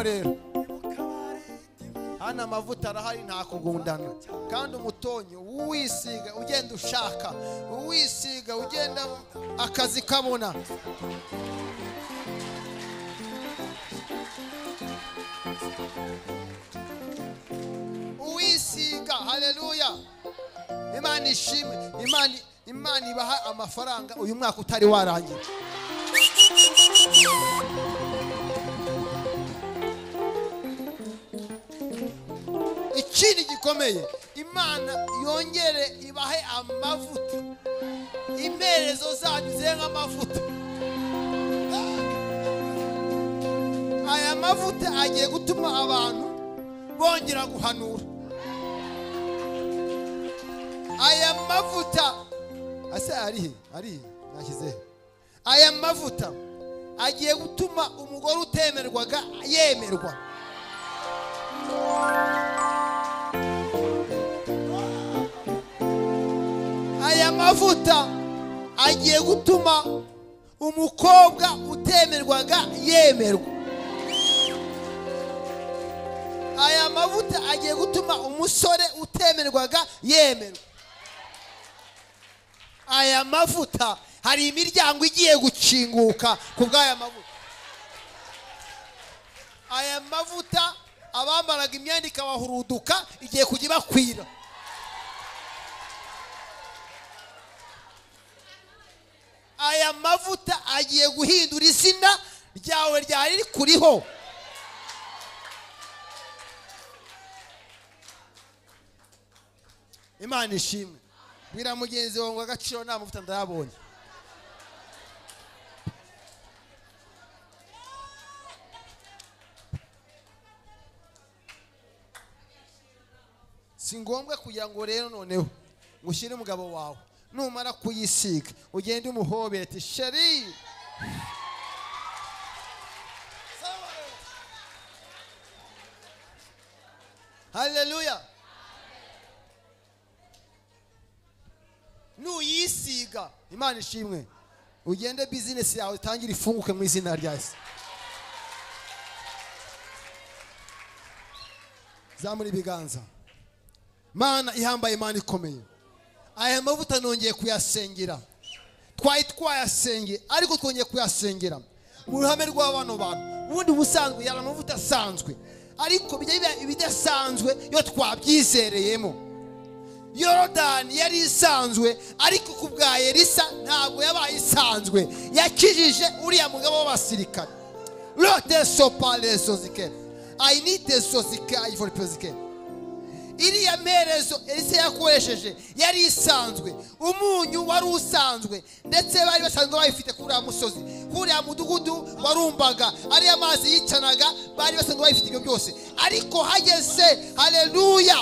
rero hano amavuta arahari nta kugundana kandi umutonyo uwisiga ugenda ushaka uwisiga ugenda akazi kabona uwisiga haleluya Imana ishimwe Imana ibaha amafaranga uyu mwaka utari warangira ikindi gikomeye Imana yongere ibahe amavuta imperezo zanyu zenga amavuta aya mavuta agiye gutuma abantu bongera guhanura aya mavuta ase ari nashyize aya mavuta agiye gutuma umugore utemerwaga yemerwa aya mavuta agiye gutuma umukobwa utemerwaga yemerwa aya mavuta agiye gutuma umusore utemerwaga yemerwa aya mavuta hari imiryango igiye gukinguka kubw'aya mavuta aya mavuta abambaraga imyenda ikabahuruduka igiye kujya bakwira aya mavuta agiye guhindura izina ryawe ryari rikuriho Imana ishimwe bwira mugenzi wawe ngo agaciro nta mavuta ndayabonye si ngombwa kugira ngo rero noneho ngushyire umugabo wawe numara kuyisiga ugende umuhobere ati sheri haleluya nuyisiga Imana ishimwe ugende business yawe utangire ifunguke mu izina rya Yesu zamuri biganza Mana ihambaye Imana ikomeye aya mavuta nongeye kuyasengera twayasengeye ariko twongeye kuyasengera mu ruhame rw'abano bantu ubundi busanzwe yara amavuta asanzwe ariko bijya ibidasanzwe yo twabyizereyemo Yorodani yari isanzwe ariko kubwa Elisa ntabwo yabaye isanzwe yakijije uriya mugabo w'abasirikare lote sopale sozike I need the sozike for the iriya merezo Elisa yakoresheje yari isanzwe umunyu wari usanzwe ndetse bari basanzwe bayifite kuri ya musozi kuri ya mudugudu warumbaga ari amazi yicanaga bari basanzwe bayifite ibyo byose ariko hageze haleluya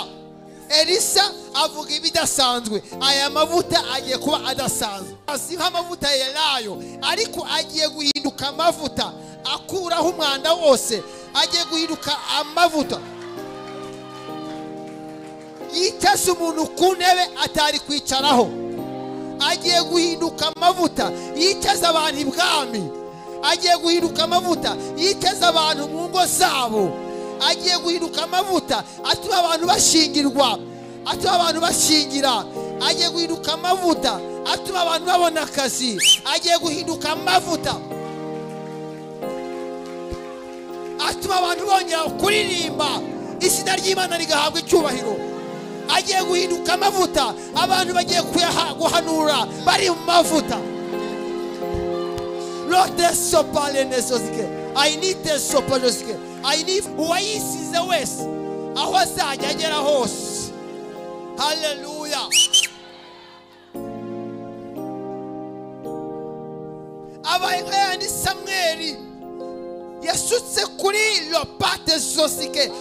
Elisa avuga ibidasanzwe aya mavuta agiye kuba adasanzwe asi nk'amavuta yelayo ariko agiye guhinduka amavuta akuraho umwanda wose agiye guhinduka amavuta yicaza umuntu ku ntebe atari kwicaraho agiye guhinduka amavuta yicaza abantu ibwami agiye guhinduka amavuta yicaza abantu mu ngo zabo agiye guhinduka amavuta atuma abantu bashingirwa atuma abantu bashingira agiye guhinduka amavuta atuma abantu babona akazi agiye guhinduka amavuta atuma abantu bongera kuririmba izina ry'Imana rigahabwa icyubahiro agiye guhinduka amavuta abantu bagiye guhanura bari mu mavuta lote sopale nesozike I need the sopalosike I need uwayisize wese aho azajya agera hose haleluya abaye nk'ayandi Samweli yasutse kuri lopate sosike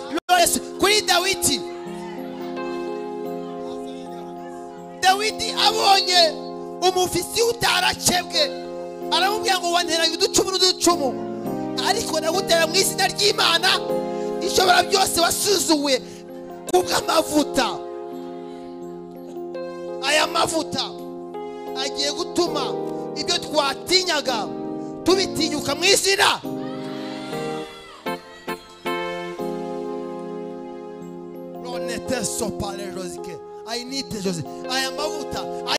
kuri Dawidi abonye umufisi utarakebwe aramubwira ngo wanteranye uducumu ariko nagutera mu izina ry'Imana ishobora byose wasuzuwe kubw'amavuta aya mavuta agiye gutuma ibyo twatinyaga tubitinyuka mu izina Ronete sopale Josike. I need Jose. Aya mavuta